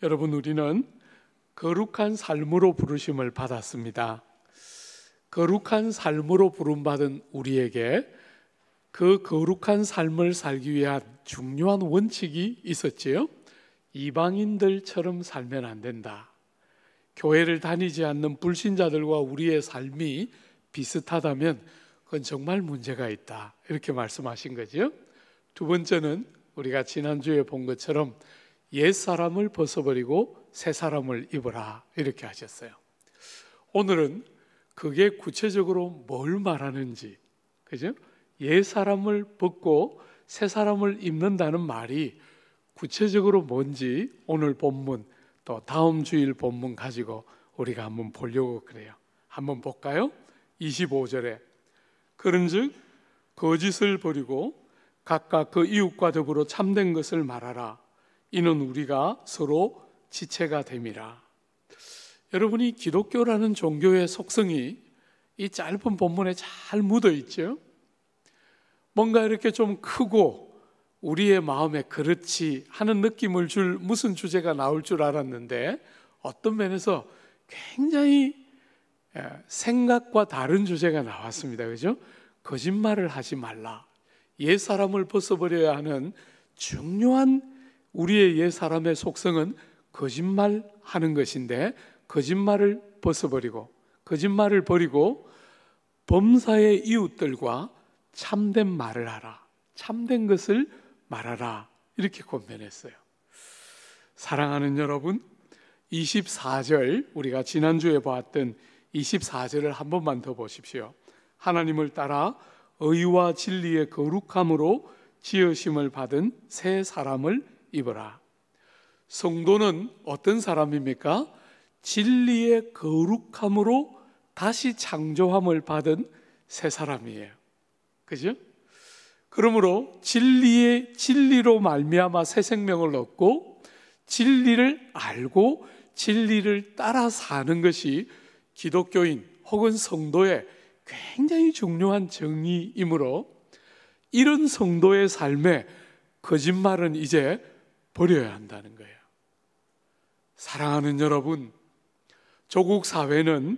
여러분, 우리는 거룩한 삶으로 부르심을 받았습니다. 거룩한 삶으로 부름받은 우리에게 그 거룩한 삶을 살기 위한 중요한 원칙이 있었지요. 이방인들처럼 살면 안 된다. 교회를 다니지 않는 불신자들과 우리의 삶이 비슷하다면 그건 정말 문제가 있다, 이렇게 말씀하신 거죠. 두 번째는 우리가 지난주에 본 것처럼 옛사람을 벗어버리고 새사람을 입어라, 이렇게 하셨어요. 오늘은 그게 구체적으로 뭘 말하는지, 그죠? 옛사람을 벗고 새사람을 입는다는 말이 구체적으로 뭔지 오늘 본문 또 다음 주일 본문 가지고 우리가 한번 보려고 그래요. 한번 볼까요? 25절에 그런즉 거짓을 버리고 각각 그 이웃과 더불어 참된 것을 말하라. 이는 우리가 서로 지체가 됨이라. 여러분이 기독교라는 종교의 속성이 이 짧은 본문에 잘 묻어 있죠. 뭔가 이렇게 좀 크고 우리의 마음에 그렇지 하는 느낌을 줄 무슨 주제가 나올 줄 알았는데 어떤 면에서 굉장히 생각과 다른 주제가 나왔습니다. 그죠? 거짓말을 하지 말라. 옛사람을 벗어버려야 하는 중요한 우리의 옛사람의 속성은 거짓말하는 것인데, 거짓말을 벗어버리고 거짓말을 버리고 범사의 이웃들과 참된 말을 하라. 참된 것을 말하라, 이렇게 권면했어요. 사랑하는 여러분, 24절, 우리가 지난주에 보았던 24절을 한 번만 더 보십시오. 하나님을 따라 의와 진리의 거룩함으로 지으심을 받은 새 사람을 입어라. 성도는 어떤 사람입니까? 진리의 거룩함으로 다시 창조함을 받은 새 사람이에요. 그죠? 그러므로 진리로 말미암아 새 생명을 얻고 진리를 알고 진리를 따라 사는 것이 기독교인 혹은 성도의 굉장히 중요한 정의이므로 이런 성도의 삶에 거짓말은 이제 버려야 한다는 거예요. 사랑하는 여러분, 조국 사회는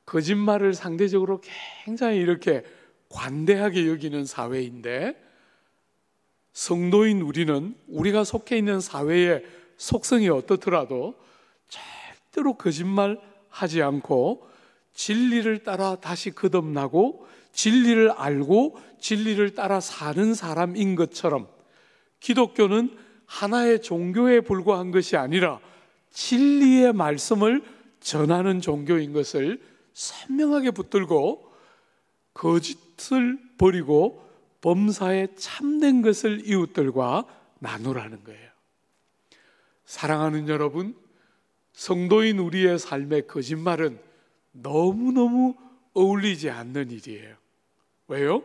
거짓말을 상대적으로 굉장히 이렇게 관대하게 여기는 사회인데, 성도인 우리는 우리가 속해 있는 사회의 속성이 어떻더라도 절대로 거짓말하지 않고 진리를 따라 다시 거듭나고 진리를 알고 진리를 따라 사는 사람인 것처럼, 기독교는 하나의 종교에 불과한 것이 아니라 진리의 말씀을 전하는 종교인 것을 선명하게 붙들고 거짓을 버리고 범사에 참된 것을 이웃들과 나누라는 거예요. 사랑하는 여러분, 성도인 우리의 삶에 거짓말은 너무너무 어울리지 않는 일이에요. 왜요?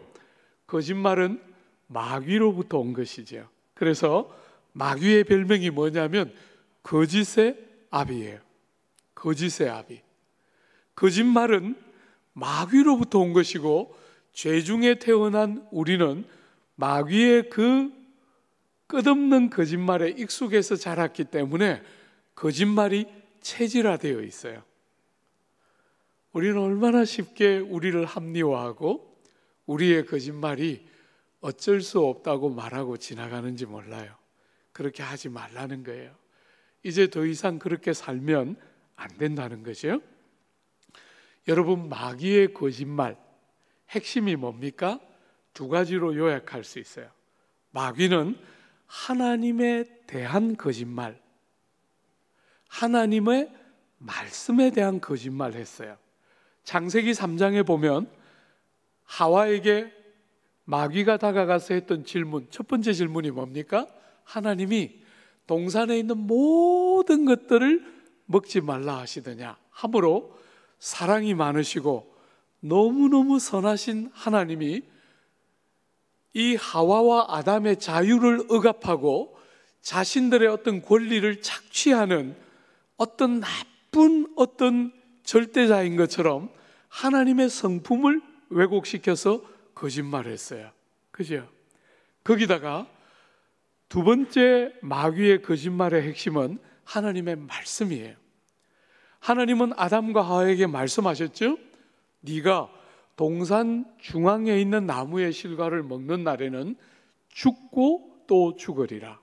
거짓말은 마귀로부터 온 것이죠. 그래서 마귀의 별명이 뭐냐면 거짓의 아비예요. 거짓의 아비. 거짓말은 마귀로부터 온 것이고, 죄 중에 태어난 우리는 마귀의 그 끝없는 거짓말에 익숙해서 자랐기 때문에 거짓말이 체질화되어 있어요. 우리는 얼마나 쉽게 우리를 합리화하고 우리의 거짓말이 어쩔 수 없다고 말하고 지나가는지 몰라요. 그렇게 하지 말라는 거예요. 이제 더 이상 그렇게 살면 안 된다는 거죠. 여러분, 마귀의 거짓말 핵심이 뭡니까? 두 가지로 요약할 수 있어요. 마귀는 하나님에 대한 거짓말, 하나님의 말씀에 대한 거짓말을 했어요. 창세기 3장에 보면 하와에게 마귀가 다가가서 했던 질문, 첫 번째 질문이 뭡니까? 하나님이 동산에 있는 모든 것들을 먹지 말라 하시더냐 하므로, 사랑이 많으시고 너무너무 선하신 하나님이 이 하와와 아담의 자유를 억압하고 자신들의 어떤 권리를 착취하는 어떤 나쁜 어떤 절대자인 것처럼 하나님의 성품을 왜곡시켜서 거짓말했어요. 그죠? 거기다가 두 번째 마귀의 거짓말의 핵심은 하나님의 말씀이에요. 하나님은 아담과 하와에게 말씀하셨죠? 네가 동산 중앙에 있는 나무의 실과를 먹는 날에는 죽고 또 죽으리라.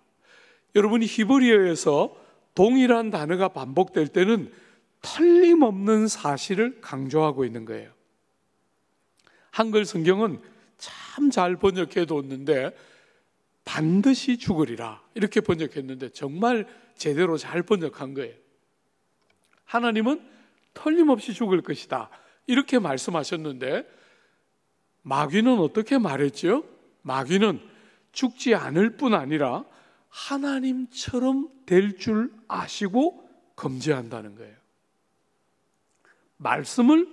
여러분이 히브리어에서 동일한 단어가 반복될 때는 틀림없는 사실을 강조하고 있는 거예요. 한글 성경은 참 잘 번역해 뒀는데 반드시 죽으리라 이렇게 번역했는데 정말 제대로 잘 번역한 거예요. 하나님은 틀림없이 죽을 것이다 이렇게 말씀하셨는데 마귀는 어떻게 말했죠? 마귀는 죽지 않을 뿐 아니라 하나님처럼 될 줄 아시고 금지한다는 거예요. 말씀을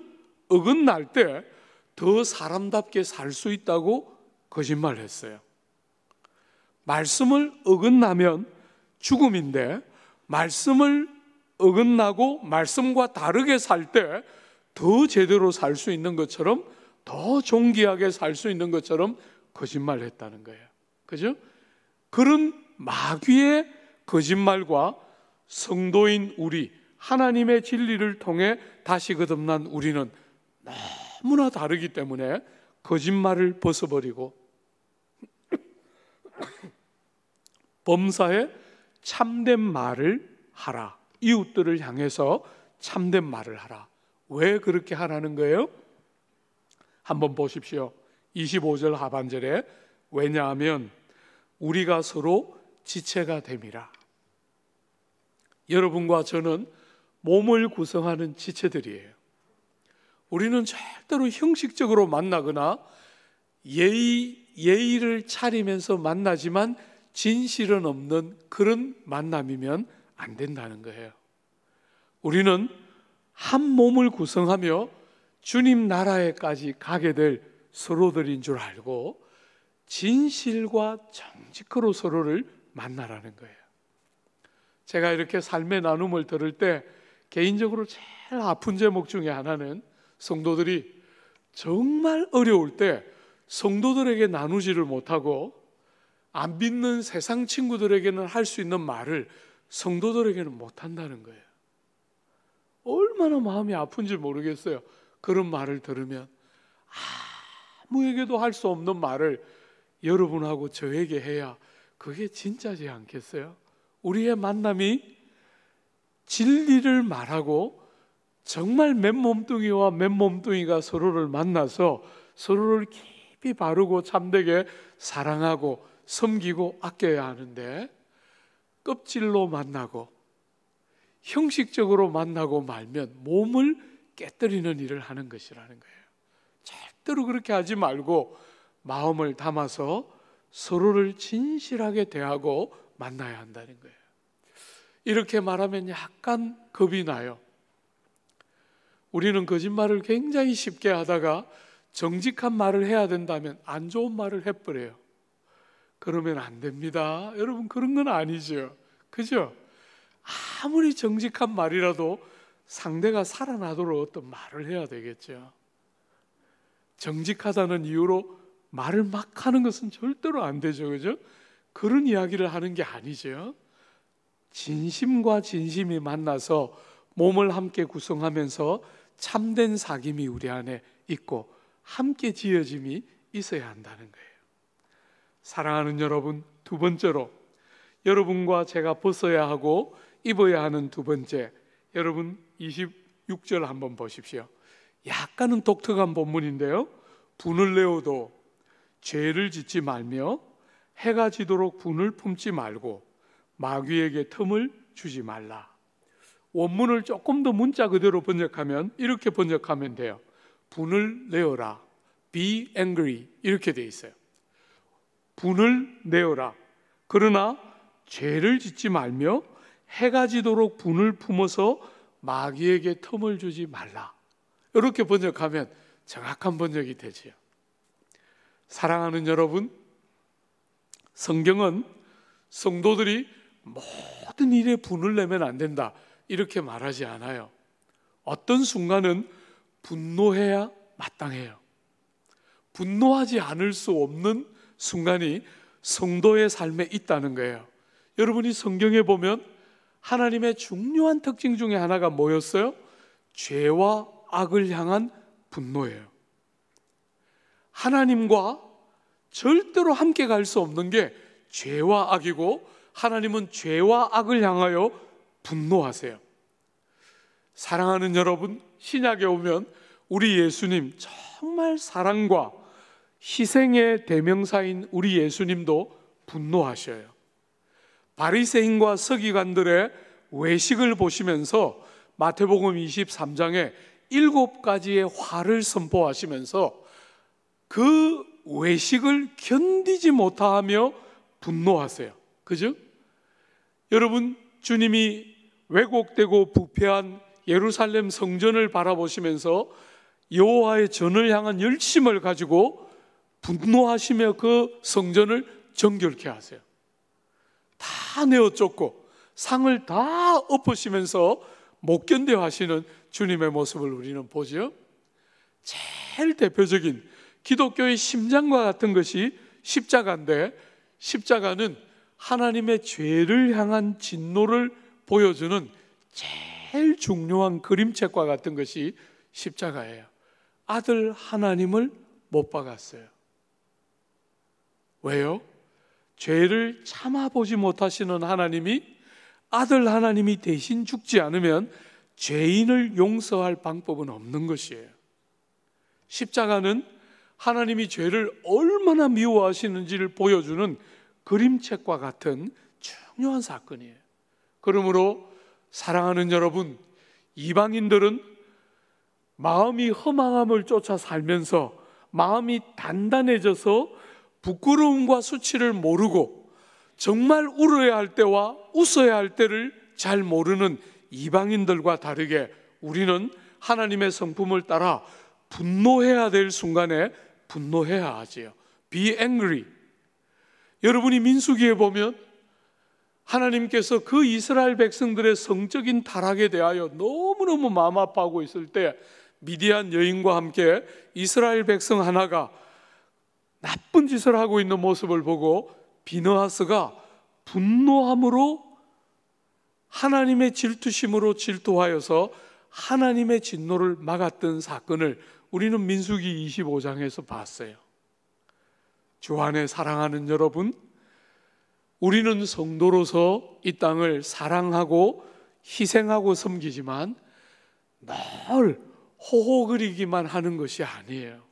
어긋날 때 더 사람답게 살 수 있다고 거짓말했어요. 말씀을 어긋나면 죽음인데 말씀을 어긋나고 말씀과 다르게 살 때 더 제대로 살 수 있는 것처럼 더 존귀하게 살 수 있는 것처럼 거짓말했다는 거예요. 그죠? 그런 마귀의 거짓말과 성도인 우리 하나님의 진리를 통해 다시 거듭난 우리는 너무나 다르기 때문에 거짓말을 벗어버리고 범사에 참된 말을 하라. 이웃들을 향해서 참된 말을 하라. 왜 그렇게 하라는 거예요? 한번 보십시오. 25절 하반절에 왜냐하면 우리가 서로 지체가 됨이라. 여러분과 저는 몸을 구성하는 지체들이에요. 우리는 절대로 형식적으로 만나거나 예의를 차리면서 만나지만 진실은 없는 그런 만남이면 안 된다는 거예요. 우리는 한 몸을 구성하며 주님 나라에까지 가게 될 서로들인 줄 알고 진실과 정직으로 서로를 만나라는 거예요. 제가 이렇게 삶의 나눔을 들을 때 개인적으로 제일 아픈 제목 중에 하나는 성도들이 정말 어려울 때 성도들에게 나누지를 못하고 안 믿는 세상 친구들에게는 할 수 있는 말을 성도들에게는 못한다는 거예요. 얼마나 마음이 아픈지 모르겠어요. 그런 말을 들으면 아무에게도 할 수 없는 말을 여러분하고 저에게 해야 그게 진짜지 않겠어요? 우리의 만남이 진리를 말하고 정말 맨몸뚱이와 맨몸뚱이가 서로를 만나서 서로를 깊이 바르고 참되게 사랑하고 섬기고 아껴야 하는데 껍질로 만나고 형식적으로 만나고 말면 몸을 깨뜨리는 일을 하는 것이라는 거예요. 절대로 그렇게 하지 말고 마음을 담아서 서로를 진실하게 대하고 만나야 한다는 거예요. 이렇게 말하면 약간 겁이 나요. 우리는 거짓말을 굉장히 쉽게 하다가 정직한 말을 해야 된다면 안 좋은 말을 해버려요. 그러면 안 됩니다. 여러분 그런 건 아니죠. 그죠? 아무리 정직한 말이라도 상대가 살아나도록 어떤 말을 해야 되겠죠. 정직하다는 이유로 말을 막 하는 것은 절대로 안 되죠. 그죠? 그런 이야기를 하는 게 아니죠. 진심과 진심이 만나서 몸을 함께 구성하면서 참된 사귐이 우리 안에 있고 함께 지어짐이 있어야 한다는 거예요. 사랑하는 여러분, 두 번째로 여러분과 제가 벗어야 하고 입어야 하는 두 번째, 여러분 26절 한번 보십시오. 약간은 독특한 본문인데요. 분을 내어도 죄를 짓지 말며 해가 지도록 분을 품지 말고 마귀에게 틈을 주지 말라. 원문을 조금 더 문자 그대로 번역하면 이렇게 번역하면 돼요. 분을 내어라. Be angry. 이렇게 돼 있어요. 분을 내어라. 그러나 죄를 짓지 말며 해가 지도록 분을 품어서 마귀에게 틈을 주지 말라. 이렇게 번역하면 정확한 번역이 되지요. 사랑하는 여러분, 성경은 성도들이 모든 일에 분을 내면 안 된다 이렇게 말하지 않아요. 어떤 순간은 분노해야 마땅해요. 분노하지 않을 수 없는 순간이 성도의 삶에 있다는 거예요. 여러분이 성경에 보면 하나님의 중요한 특징 중에 하나가 뭐였어요? 죄와 악을 향한 분노예요. 하나님과 절대로 함께 갈 수 없는 게 죄와 악이고, 하나님은 죄와 악을 향하여 분노하세요. 사랑하는 여러분, 신약에 오면 우리 예수님, 정말 사랑과 희생의 대명사인 우리 예수님도 분노하셔요. 바리새인과 서기관들의 외식을 보시면서 마태복음 23장에 7가지의 화를 선포하시면서 그 외식을 견디지 못하며 분노하세요. 그죠? 여러분, 주님이 왜곡되고 부패한 예루살렘 성전을 바라보시면서 여호와의 전을 향한 열심을 가지고 분노하시며 그 성전을 정결케 하세요. 다 내어 쫓고 상을 다 엎으시면서 못 견뎌 하시는 주님의 모습을 우리는 보죠. 제일 대표적인 기독교의 심장과 같은 것이 십자가인데, 십자가는 하나님의 죄를 향한 진노를 보여주는 제일 중요한 그림책과 같은 것이 십자가예요. 아들 하나님을 못 박았어요. 왜요? 죄를 참아보지 못하시는 하나님이, 아들 하나님이 대신 죽지 않으면 죄인을 용서할 방법은 없는 것이에요. 십자가는 하나님이 죄를 얼마나 미워하시는지를 보여주는 그림책과 같은 중요한 사건이에요. 그러므로 사랑하는 여러분, 이방인들은 마음이 허망함을 쫓아 살면서 마음이 단단해져서 부끄러움과 수치를 모르고 정말 울어야 할 때와 웃어야 할 때를 잘 모르는 이방인들과 다르게 우리는 하나님의 성품을 따라 분노해야 될 순간에 분노해야 하지요. Be angry. 여러분이 민수기에 보면 하나님께서 그 이스라엘 백성들의 성적인 타락에 대하여 너무너무 마음 아파하고 있을 때 미디안 여인과 함께 이스라엘 백성 하나가 나쁜 짓을 하고 있는 모습을 보고 비느하스가 분노함으로 하나님의 질투심으로 질투하여서 하나님의 진노를 막았던 사건을 우리는 민수기 25장에서 봤어요. 주 안에 사랑하는 여러분, 우리는 성도로서 이 땅을 사랑하고 희생하고 섬기지만 늘 호호거리기만 하는 것이 아니에요.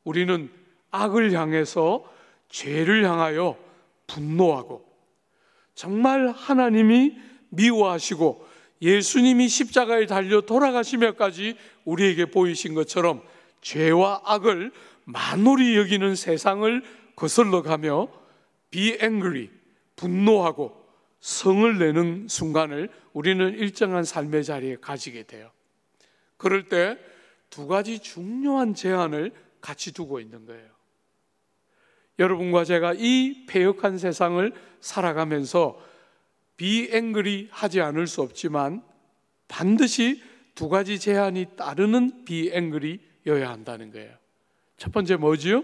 우리는 악을 향해서 죄를 향하여 분노하고, 정말 하나님이 미워하시고 예수님이 십자가에 달려 돌아가시며까지 우리에게 보이신 것처럼 죄와 악을 만홀히 여기는 세상을 거슬러 가며 Be angry, 분노하고 성을 내는 순간을 우리는 일정한 삶의 자리에 가지게 돼요. 그럴 때 2가지 중요한 제한을 같이 두고 있는 거예요. 여러분과 제가 이 패역한 세상을 살아가면서 Be angry 하지 않을 수 없지만 반드시 2가지 제한이 따르는 Be angry여야 한다는 거예요. 첫 번째 뭐지요?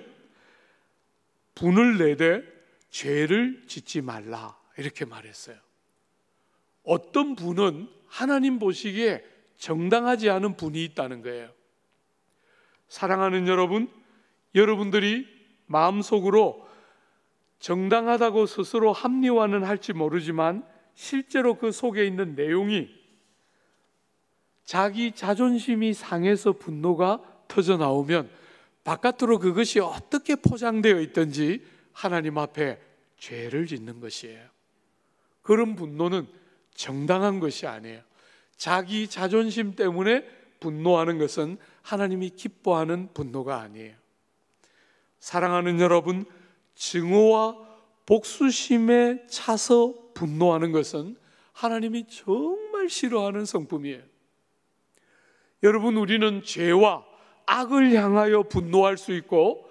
분을 내되 죄를 짓지 말라, 이렇게 말했어요. 어떤 분은 하나님 보시기에 정당하지 않은 분이 있다는 거예요. 사랑하는 여러분, 여러분들이 마음속으로 정당하다고 스스로 합리화는 할지 모르지만 실제로 그 속에 있는 내용이 자기 자존심이 상해서 분노가 터져 나오면 바깥으로 그것이 어떻게 포장되어 있든지 하나님 앞에 죄를 짓는 것이에요. 그런 분노는 정당한 것이 아니에요. 자기 자존심 때문에 분노하는 것은 하나님이 기뻐하는 분노가 아니에요. 사랑하는 여러분, 증오와 복수심에 차서 분노하는 것은 하나님이 정말 싫어하는 성품이에요. 여러분, 우리는 죄와 악을 향하여 분노할 수 있고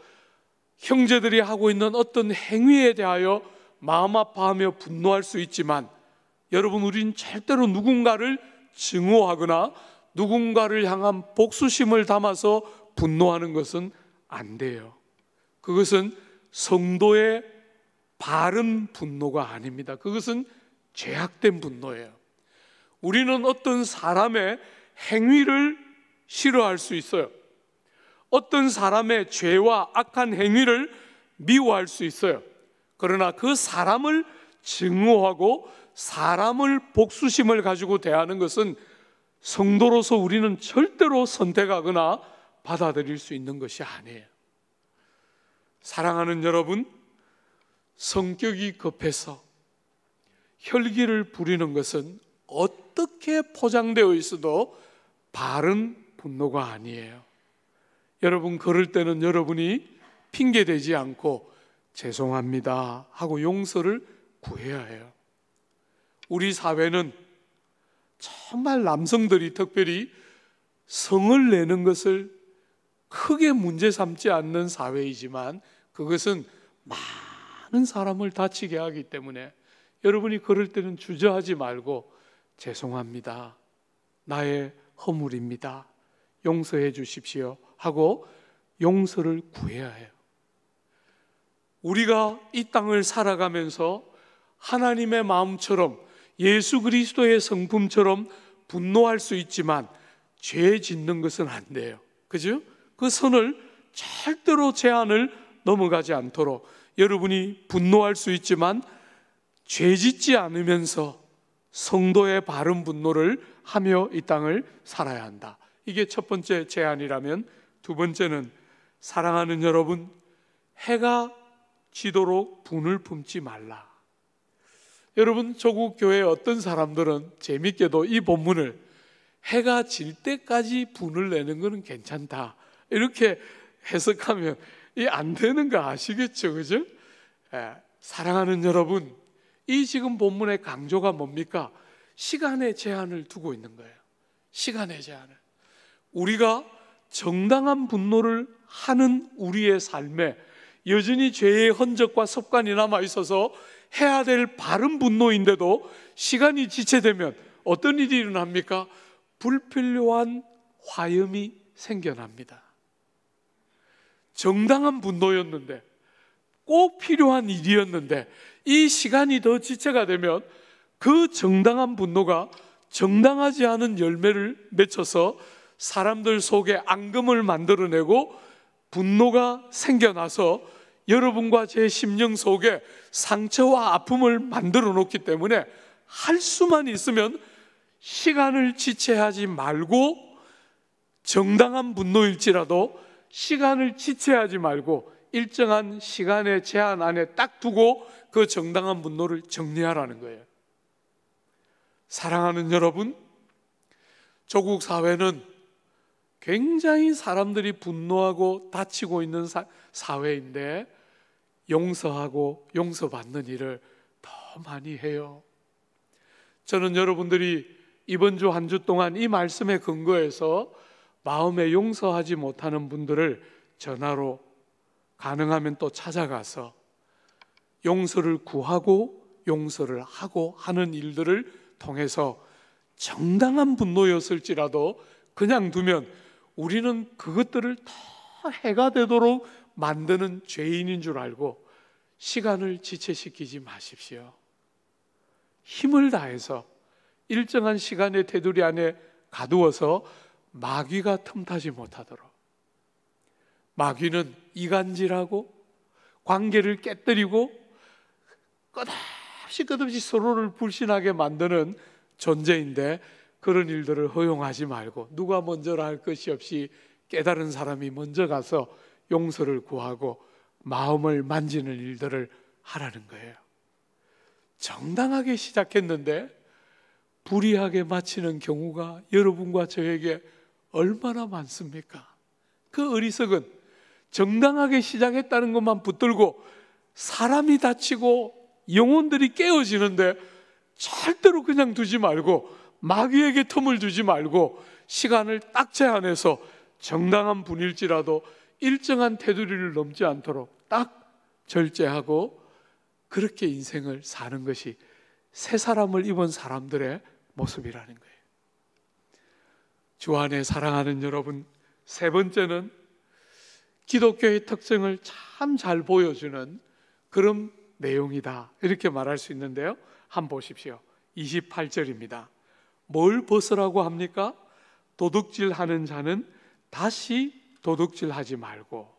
형제들이 하고 있는 어떤 행위에 대하여 마음 아파하며 분노할 수 있지만, 여러분, 우린 절대로 누군가를 증오하거나 누군가를 향한 복수심을 담아서 분노하는 것은 안 돼요. 그것은 성도의 바른 분노가 아닙니다. 그것은 죄악된 분노예요. 우리는 어떤 사람의 행위를 싫어할 수 있어요. 어떤 사람의 죄와 악한 행위를 미워할 수 있어요. 그러나 그 사람을 증오하고 사람을 복수심을 가지고 대하는 것은 성도로서 우리는 절대로 선택하거나 받아들일 수 있는 것이 아니에요. 사랑하는 여러분, 성격이 급해서 혈기를 부리는 것은 어떻게 포장되어 있어도 바른 분노가 아니에요. 여러분, 그럴 때는 여러분이 핑계대지 않고 죄송합니다 하고 용서를 구해야 해요. 우리 사회는 정말 남성들이 특별히 성을 내는 것을 크게 문제 삼지 않는 사회이지만 그것은 많은 사람을 다치게 하기 때문에 여러분이 그럴 때는 주저하지 말고 죄송합니다, 나의 허물입니다, 용서해 주십시오 하고 용서를 구해야 해요. 우리가 이 땅을 살아가면서 하나님의 마음처럼 예수 그리스도의 성품처럼 분노할 수 있지만 죄 짓는 것은 안 돼요. 그죠? 그 선을 절대로 제한을 넘어가지 않도록 여러분이 분노할 수 있지만 죄 짓지 않으면서 성도의 바른 분노를 하며 이 땅을 살아야 한다. 이게 첫 번째 제안이라면, 두 번째는 사랑하는 여러분, 해가 지도록 분을 품지 말라. 여러분, 조국 교회의 어떤 사람들은 재밌게도 이 본문을 해가 질 때까지 분을 내는 것은 괜찮다 이렇게 해석하면 이 안 되는 거 아시겠죠? 그죠? 사랑하는 여러분, 이 지금 본문의 강조가 뭡니까? 시간의 제한을 두고 있는 거예요. 시간의 제한을. 우리가 정당한 분노를 하는 우리의 삶에 여전히 죄의 흔적과 습관이 남아 있어서 해야 될 바른 분노인데도 시간이 지체되면 어떤 일이 일어납니까? 불필요한 화염이 생겨납니다. 정당한 분노였는데, 꼭 필요한 일이었는데 이 시간이 더 지체가 되면 그 정당한 분노가 정당하지 않은 열매를 맺혀서 사람들 속에 앙금을 만들어내고 분노가 생겨나서 여러분과 제 심령 속에 상처와 아픔을 만들어 놓기 때문에 할 수만 있으면 시간을 지체하지 말고, 정당한 분노일지라도 시간을 지체하지 말고 일정한 시간의 제한 안에 딱 두고 그 정당한 분노를 정리하라는 거예요. 사랑하는 여러분, 조국 사회는 굉장히 사람들이 분노하고 다치고 있는 사회인데 용서하고 용서받는 일을 더 많이 해요. 저는 여러분들이 이번 주 한 주 동안 이 말씀에 근거해서 마음에 용서하지 못하는 분들을 전화로 가능하면 또 찾아가서 용서를 구하고 용서를 하고 하는 일들을 통해서 정당한 분노였을지라도 그냥 두면 우리는 그것들을 더 해가 되도록 만드는 죄인인 줄 알고 시간을 지체시키지 마십시오. 힘을 다해서 일정한 시간의 테두리 안에 가두어서 마귀가 틈타지 못하도록. 마귀는 이간질하고 관계를 깨뜨리고 끝없이 서로를 불신하게 만드는 존재인데 그런 일들을 허용하지 말고 누가 먼저라 할 것이 없이 깨달은 사람이 먼저 가서 용서를 구하고 마음을 만지는 일들을 하라는 거예요. 정당하게 시작했는데 불이하게 마치는 경우가 여러분과 저에게 얼마나 많습니까? 그 어리석은 정당하게 시작했다는 것만 붙들고 사람이 다치고 영혼들이 깨어지는데 절대로 그냥 두지 말고 마귀에게 틈을 두지 말고 시간을 딱 제한해서 정당한 분일지라도 일정한 테두리를 넘지 않도록 딱 절제하고 그렇게 인생을 사는 것이 새 사람을 입은 사람들의 모습이라는 거예요. 주 안에 사랑하는 여러분, 세 번째는 기독교의 특성을 참 잘 보여주는 그런 내용이다 이렇게 말할 수 있는데요, 한번 보십시오. 28절입니다. 뭘 벗으라고 합니까? 도둑질하는 자는 다시 도둑질하지 말고.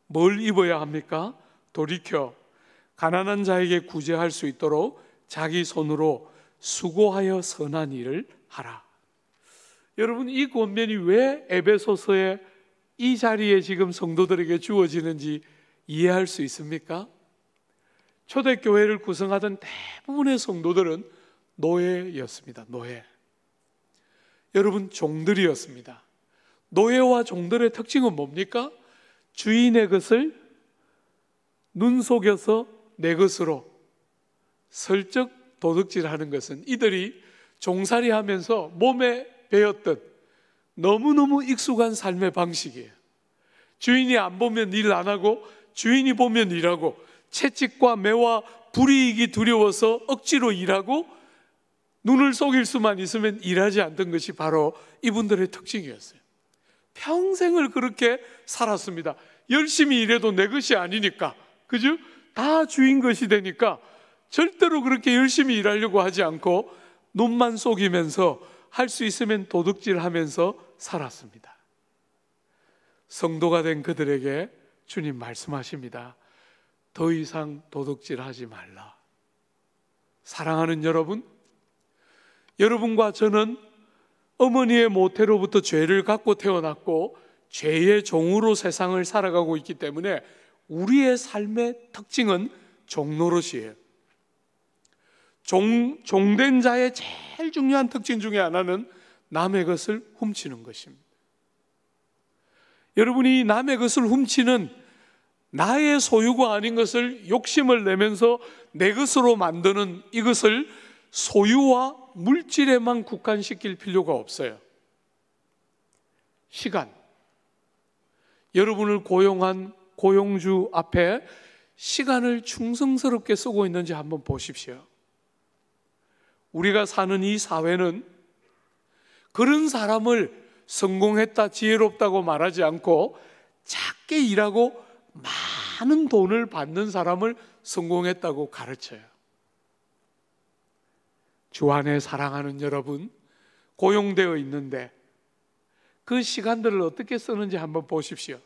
뭘 입어야 합니까? 돌이켜 가난한 자에게 구제할 수 있도록 자기 손으로 수고하여 선한 일을 하라. 여러분, 이 권면이 왜 에베소서에 이 자리에 지금 성도들에게 주어지는지 이해할 수 있습니까? 초대교회를 구성하던 대부분의 성도들은 노예였습니다. 노예. 여러분, 종들이었습니다. 노예와 종들의 특징은 뭡니까? 주인의 것을 눈속여서 내 것으로 슬쩍 도둑질하는 것은 이들이 종살이 하면서 몸에 배었던 너무너무 익숙한 삶의 방식이에요. 주인이 안 보면 일 안 하고 주인이 보면 일하고, 채찍과 매와 불이익이 두려워서 억지로 일하고 눈을 속일 수만 있으면 일하지 않던 것이 바로 이분들의 특징이었어요. 평생을 그렇게 살았습니다. 열심히 일해도 내 것이 아니니까, 그죠? 다 주인 것이 되니까 절대로 그렇게 열심히 일하려고 하지 않고 눈만 속이면서 할 수 있으면 도둑질하면서 살았습니다. 성도가 된 그들에게 주님 말씀하십니다. 더 이상 도둑질하지 말라. 사랑하는 여러분, 여러분과 저는 어머니의 모태로부터 죄를 갖고 태어났고 죄의 종으로 세상을 살아가고 있기 때문에 우리의 삶의 특징은 종노릇이에요. 종된 자의 제일 중요한 특징 중에 하나는 남의 것을 훔치는 것입니다. 여러분이 남의 것을 훔치는, 나의 소유가 아닌 것을 욕심을 내면서 내 것으로 만드는 이것을 소유와 물질에만 국한시킬 필요가 없어요. 시간, 여러분을 고용한 고용주 앞에 시간을 충성스럽게 쓰고 있는지 한번 보십시오. 우리가 사는 이 사회는 그런 사람을 성공했다, 지혜롭다고 말하지 않고 작게 일하고 많은 돈을 받는 사람을 성공했다고 가르쳐요. 주 안에 사랑하는 여러분, 고용되어 있는데 그 시간들을 어떻게 쓰는지 한번 보십시오.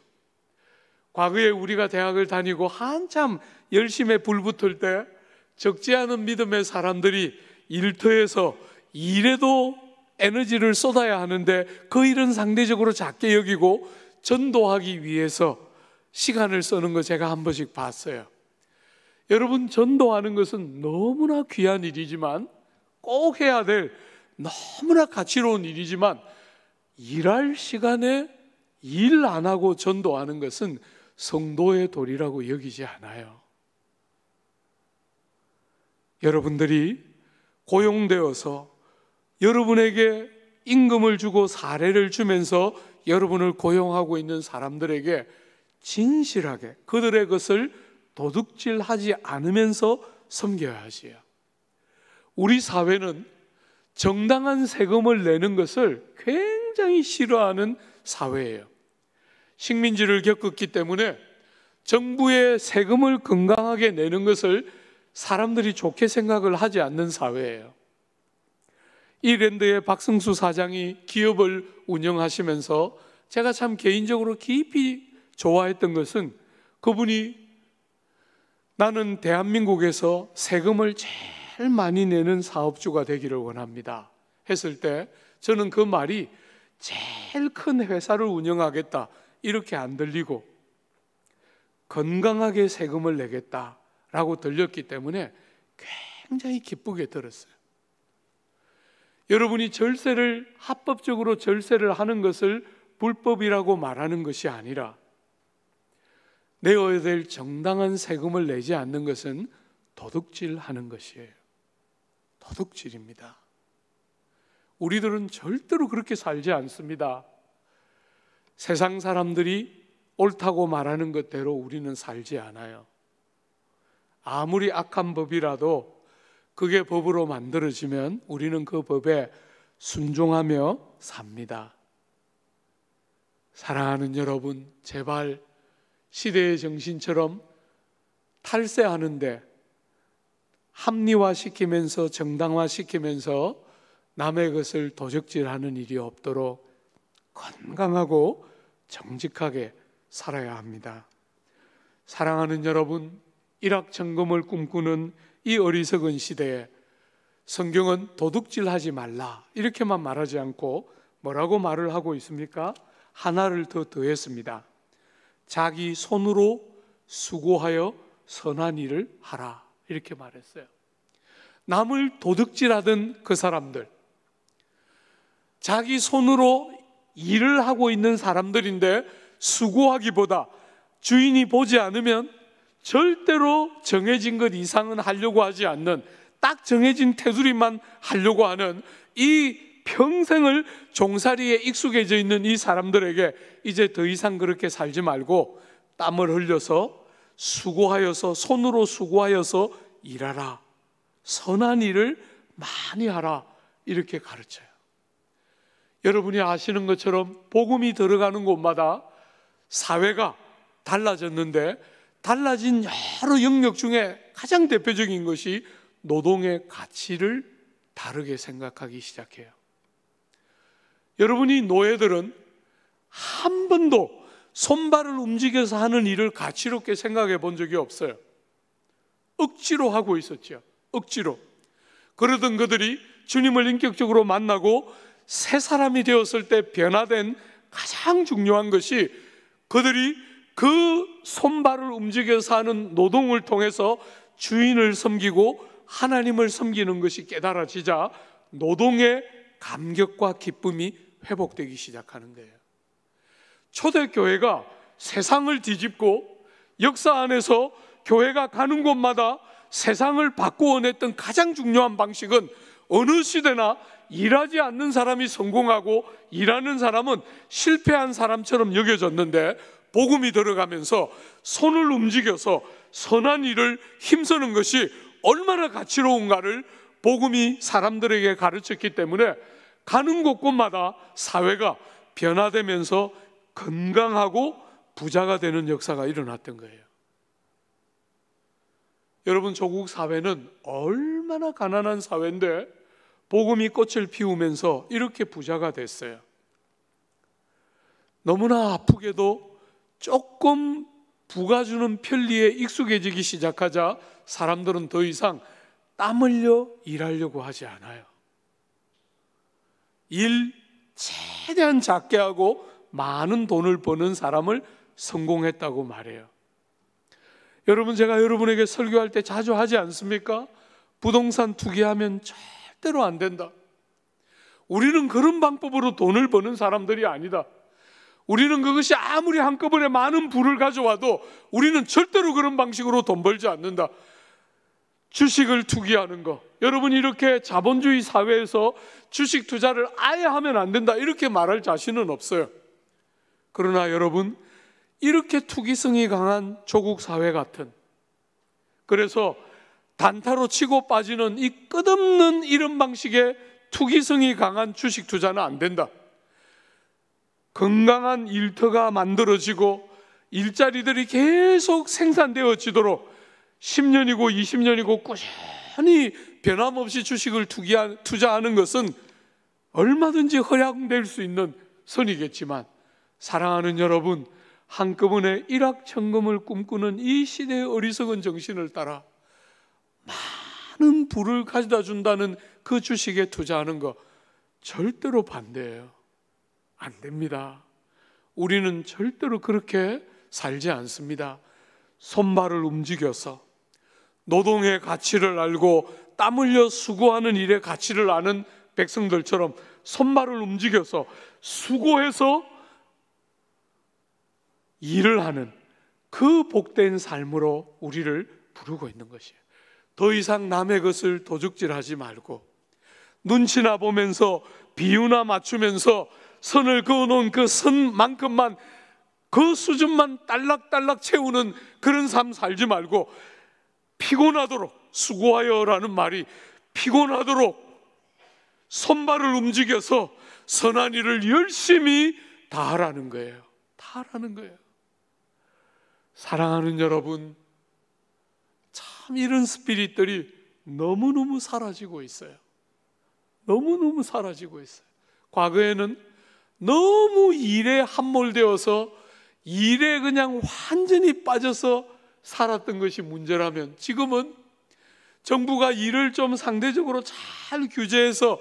과거에 우리가 대학을 다니고 한참 열심에 불붙을 때 적지 않은 믿음의 사람들이 일터에서 일에도 에너지를 쏟아야 하는데 그 일은 상대적으로 작게 여기고 전도하기 위해서 시간을 쓰는 거 제가 한 번씩 봤어요. 여러분, 전도하는 것은 너무나 귀한 일이지만, 꼭 해야 될 너무나 가치로운 일이지만, 일할 시간에 일 안 하고 전도하는 것은 성도의 도리라고 여기지 않아요. 여러분들이 고용되어서 여러분에게 임금을 주고 사례를 주면서 여러분을 고용하고 있는 사람들에게 진실하게 그들의 것을 도둑질하지 않으면서 섬겨야 하지요. 우리 사회는 정당한 세금을 내는 것을 굉장히 싫어하는 사회예요. 식민지를 겪었기 때문에 정부의 세금을 건강하게 내는 것을 사람들이 좋게 생각을 하지 않는 사회예요. 이랜드의 박승수 사장이 기업을 운영하시면서 제가 참 개인적으로 깊이 좋아했던 것은, 그분이 나는 대한민국에서 세금을 제일 많이 내는 사업주가 되기를 원합니다 했을 때, 저는 그 말이 제일 큰 회사를 운영하겠다 이렇게 안 들리고 건강하게 세금을 내겠다라고 들렸기 때문에 굉장히 기쁘게 들었어요. 여러분이 절세를, 합법적으로 절세를 하는 것을 불법이라고 말하는 것이 아니라 내어야 될 정당한 세금을 내지 않는 것은 도둑질하는 것이에요. 도둑질입니다. 우리들은 절대로 그렇게 살지 않습니다. 세상 사람들이 옳다고 말하는 것대로 우리는 살지 않아요. 아무리 악한 법이라도 그게 법으로 만들어지면 우리는 그 법에 순종하며 삽니다. 사랑하는 여러분, 제발 시대의 정신처럼 탈세하는데 합리화시키면서 정당화시키면서 남의 것을 도적질하는 일이 없도록 건강하고 정직하게 살아야 합니다. 사랑하는 여러분, 일확천금을 꿈꾸는 이 어리석은 시대에 성경은 도둑질하지 말라 이렇게만 말하지 않고 뭐라고 말을 하고 있습니까? 하나를 더 더했습니다. 자기 손으로 수고하여 선한 일을 하라 이렇게 말했어요. 남을 도둑질하던 그 사람들, 자기 손으로 일을 하고 있는 사람들인데 수고하기보다 주인이 보지 않으면 절대로 정해진 것 이상은 하려고 하지 않는, 딱 정해진 테두리만 하려고 하는 이 평생을 종살이에 익숙해져 있는 이 사람들에게 이제 더 이상 그렇게 살지 말고 땀을 흘려서 수고하여서, 손으로 수고하여서 일하라, 선한 일을 많이 하라 이렇게 가르쳐요. 여러분이 아시는 것처럼 복음이 들어가는 곳마다 사회가 달라졌는데, 달라진 여러 영역 중에 가장 대표적인 것이 노동의 가치를 다르게 생각하기 시작해요. 여러분이 노예들은 한 번도 손발을 움직여서 하는 일을 가치롭게 생각해 본 적이 없어요. 억지로 하고 있었죠. 억지로. 그러던 그들이 주님을 인격적으로 만나고 새 사람이 되었을 때 변화된 가장 중요한 것이, 그들이 그 손발을 움직여서 하는 노동을 통해서 주인을 섬기고 하나님을 섬기는 것이 깨달아지자 노동의 감격과 기쁨이 회복되기 시작하는 거예요. 초대교회가 세상을 뒤집고 역사 안에서 교회가 가는 곳마다 세상을 바꾸어냈던 가장 중요한 방식은, 어느 시대나 일하지 않는 사람이 성공하고 일하는 사람은 실패한 사람처럼 여겨졌는데, 복음이 들어가면서 손을 움직여서 선한 일을 힘쓰는 것이 얼마나 가치로운가를 복음이 사람들에게 가르쳤기 때문에 가는 곳곳마다 사회가 변화되면서 건강하고 부자가 되는 역사가 일어났던 거예요. 여러분, 조국 사회는 얼마나 가난한 사회인데 복음이 꽃을 피우면서 이렇게 부자가 됐어요. 너무나 아프게도 조금 부가 주는 편리에 익숙해지기 시작하자 사람들은 더 이상 땀 흘려 일하려고 하지 않아요. 일 최대한 작게 하고 많은 돈을 버는 사람을 성공했다고 말해요. 여러분, 제가 여러분에게 설교할 때 자주 하지 않습니까? 부동산 투기하면 절대로 안 된다. 우리는 그런 방법으로 돈을 버는 사람들이 아니다. 우리는 그것이 아무리 한꺼번에 많은 부를 가져와도 우리는 절대로 그런 방식으로 돈 벌지 않는다. 주식을 투기하는 거, 여러분, 이렇게 자본주의 사회에서 주식 투자를 아예 하면 안 된다 이렇게 말할 자신은 없어요. 그러나 여러분, 이렇게 투기성이 강한 조국 사회 같은, 그래서 단타로 치고 빠지는 이 끝없는 이런 방식의 투기성이 강한 주식 투자는 안 된다. 건강한 일터가 만들어지고 일자리들이 계속 생산되어지도록 10년이고 20년이고 꾸준히 변함없이 주식을 투자하는 것은 얼마든지 허용될 수 있는 선이겠지만, 사랑하는 여러분, 한꺼번에 일확천금을 꿈꾸는 이 시대의 어리석은 정신을 따라 많은 부를 가져다 준다는 그 주식에 투자하는 거 절대로 반대예요. 안 됩니다. 우리는 절대로 그렇게 살지 않습니다. 손발을 움직여서 노동의 가치를 알고 땀 흘려 수고하는 일의 가치를 아는 백성들처럼 손발을 움직여서 수고해서 일을 하는 그 복된 삶으로 우리를 부르고 있는 것이에요. 더 이상 남의 것을 도둑질하지 말고 눈치나 보면서 비유나 맞추면서 선을 그어놓은 그 선만큼만, 그 수준만 딸락딸락 채우는 그런 삶 살지 말고, 피곤하도록 수고하여라는 말이 피곤하도록 손발을 움직여서 선한 일을 열심히 다 하라는 거예요. 다 하라는 거예요. 사랑하는 여러분, 참 이런 스피릿들이 너무너무 사라지고 있어요. 너무너무 사라지고 있어요. 과거에는 너무 일에 함몰되어서 일에 그냥 완전히 빠져서 살았던 것이 문제라면, 지금은 정부가 일을 좀 상대적으로 잘 규제해서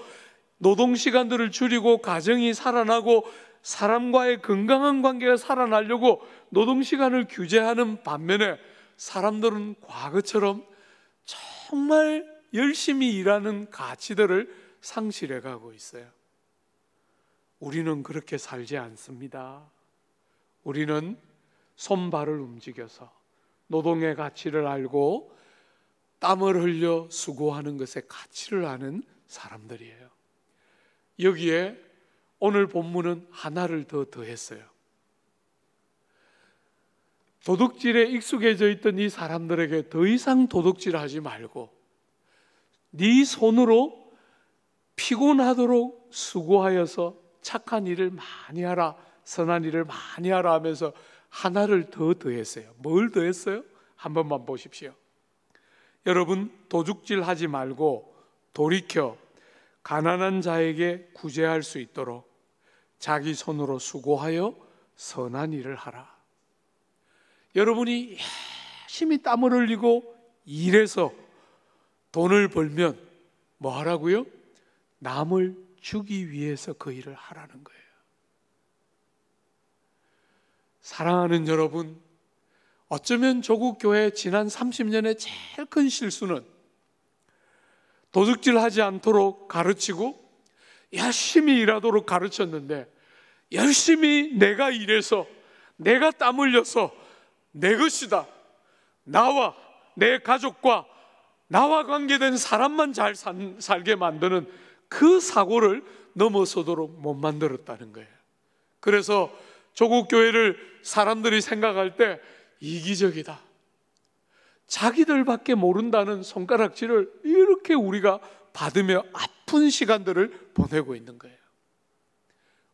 노동시간들을 줄이고 가정이 살아나고 사람과의 건강한 관계가 살아나려고 노동시간을 규제하는 반면에, 사람들은 과거처럼 정말 열심히 일하는 가치들을 상실해 가고 있어요. 우리는 그렇게 살지 않습니다. 우리는 손발을 움직여서 노동의 가치를 알고 땀을 흘려 수고하는 것의 가치를 아는 사람들이에요. 여기에 오늘 본문은 하나를 더 더했어요. 도둑질에 익숙해져 있던 이 사람들에게 더 이상 도둑질하지 말고 네 손으로 피곤하도록 수고하여서 착한 일을 많이 하라, 선한 일을 많이 하라 하면서 하나를 더 더했어요. 뭘 더했어요? 한 번만 보십시오. 여러분, 도둑질하지 말고 돌이켜 가난한 자에게 구제할 수 있도록 자기 손으로 수고하여 선한 일을 하라. 여러분이 열심히 땀을 흘리고 일해서 돈을 벌면 뭐 하라고요? 남을 주기 위해서 그 일을 하라는 거예요. 사랑하는 여러분, 어쩌면 조국 교회 지난 30년의 제일 큰 실수는 도둑질하지 않도록 가르치고 열심히 일하도록 가르쳤는데, 열심히 내가 일해서 내가 땀 흘려서 내 것이다, 나와 내 가족과 나와 관계된 사람만 잘 살게 만드는 그 사고를 넘어서도록 못 만들었다는 거예요. 그래서 조국 교회를 사람들이 생각할 때 이기적이다, 자기들밖에 모른다는 손가락질을 이렇게 우리가 받으며 아픈 시간들을 보내고 있는 거예요.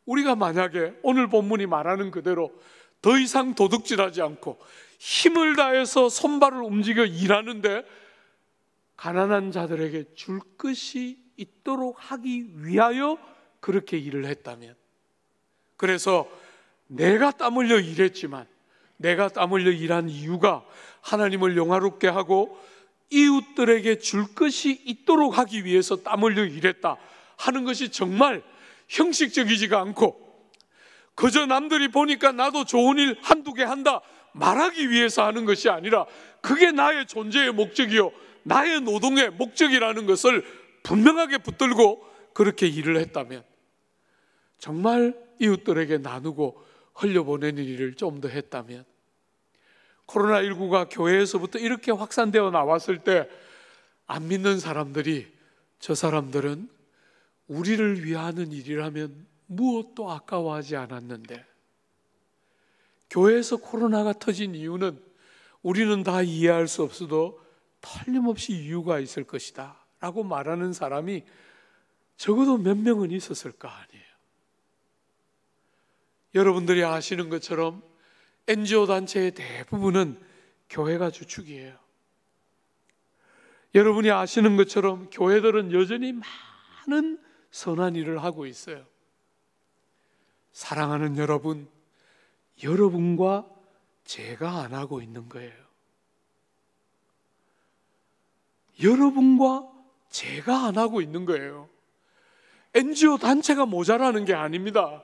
우리가 만약에 오늘 본문이 말하는 그대로 더 이상 도둑질하지 않고 힘을 다해서 손발을 움직여 일하는데 가난한 자들에게 줄 것이 있도록 하기 위하여 그렇게 일을 했다면, 그래서 내가 땀 흘려 일했지만 내가 땀 흘려 일한 이유가 하나님을 영화롭게 하고 이웃들에게 줄 것이 있도록 하기 위해서 땀 흘려 일했다 하는 것이 정말 형식적이지가 않고, 그저 남들이 보니까 나도 좋은 일 한두 개 한다 말하기 위해서 하는 것이 아니라 그게 나의 존재의 목적이요 나의 노동의 목적이라는 것을 분명하게 붙들고 그렇게 일을 했다면, 정말 이웃들에게 나누고 흘려보내는 일을 좀 더 했다면, 코로나19가 교회에서부터 이렇게 확산되어 나왔을 때 안 믿는 사람들이 저 사람들은 우리를 위하는 일이라면 무엇도 아까워하지 않았는데, 교회에서 코로나가 터진 이유는 우리는 다 이해할 수 없어도 틀림없이 이유가 있을 것이다 라고 말하는 사람이 적어도 몇 명은 있었을 거 아니에요. 여러분들이 아시는 것처럼 NGO 단체의 대부분은 교회가 주축이에요. 여러분이 아시는 것처럼 교회들은 여전히 많은 선한 일을 하고 있어요. 사랑하는 여러분, 여러분과 제가 안 하고 있는 거예요. 여러분과 제가 안 하고 있는 거예요. NGO 단체가 모자라는 게 아닙니다.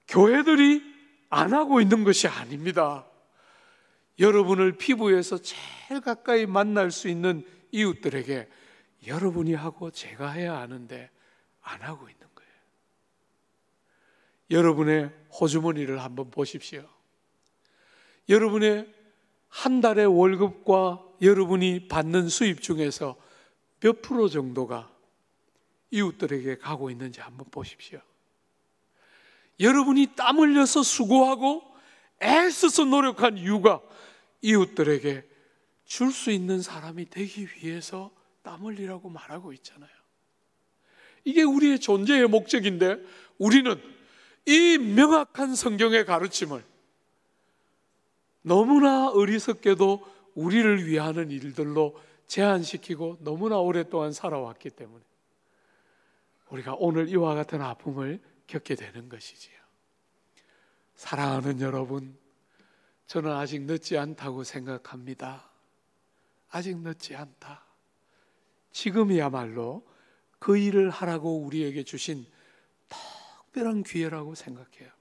교회들이 안 하고 있는 것이 아닙니다. 여러분을 피부에서 제일 가까이 만날 수 있는 이웃들에게 여러분이 하고 제가 해야 하는데 안 하고 있는 거예요. 여러분의 호주머니를 한번 보십시오. 여러분의 한 달의 월급과 여러분이 받는 수입 중에서 몇 프로 정도가 이웃들에게 가고 있는지 한번 보십시오. 여러분이 땀 흘려서 수고하고 애써서 노력한 이유가 이웃들에게 줄 수 있는 사람이 되기 위해서 땀 흘리라고 말하고 있잖아요. 이게 우리의 존재의 목적인데, 우리는 이 명확한 성경의 가르침을 너무나 어리석게도 우리를 위하는 일들로 제한시키고 너무나 오랫동안 살아왔기 때문에, 우리가 오늘 이와 같은 아픔을 겪게 되는 것이지요. 사랑하는 여러분, 저는 아직 늦지 않다고 생각합니다. 아직 늦지 않다. 지금이야말로 그 일을 하라고 우리에게 주신 특별한 기회라고 생각해요.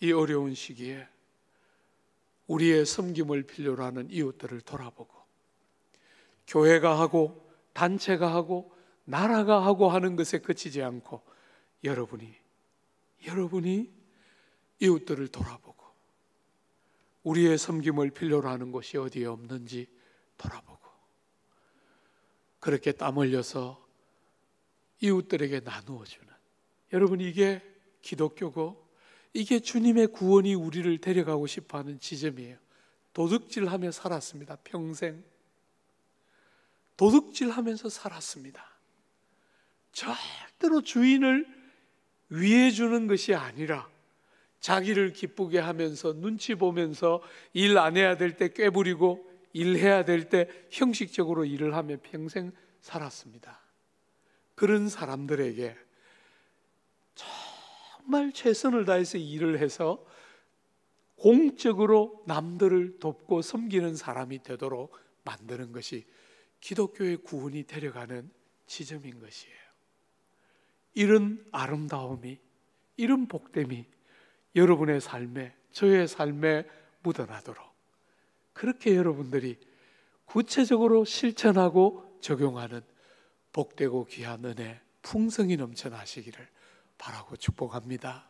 이 어려운 시기에 우리의 섬김을 필요로 하는 이웃들을 돌아보고, 교회가 하고 단체가 하고 나라가 하고 하는 것에 그치지 않고 여러분이 이웃들을 돌아보고, 우리의 섬김을 필요로 하는 곳이 어디에 없는지 돌아보고, 그렇게 땀 흘려서 이웃들에게 나누어 주는, 여러분, 이게 기독교고 이게 주님의 구원이 우리를 데려가고 싶어하는 지점이에요. 도둑질하며 살았습니다. 평생 도둑질하면서 살았습니다. 절대로 주인을 위해 주는 것이 아니라 자기를 기쁘게 하면서 눈치 보면서 일 안 해야 될 때 꾀부리고 일해야 될 때 형식적으로 일을 하며 평생 살았습니다. 그런 사람들에게 정말 최선을 다해서 일을 해서 공적으로 남들을 돕고 섬기는 사람이 되도록 만드는 것이 기독교의 구원이 데려가는 지점인 것이에요. 이런 아름다움이, 이런 복됨이 여러분의 삶에, 저의 삶에 묻어나도록, 그렇게 여러분들이 구체적으로 실천하고 적용하는 복되고 귀한 은혜 풍성히 넘쳐나시기를 바라고 축복합니다.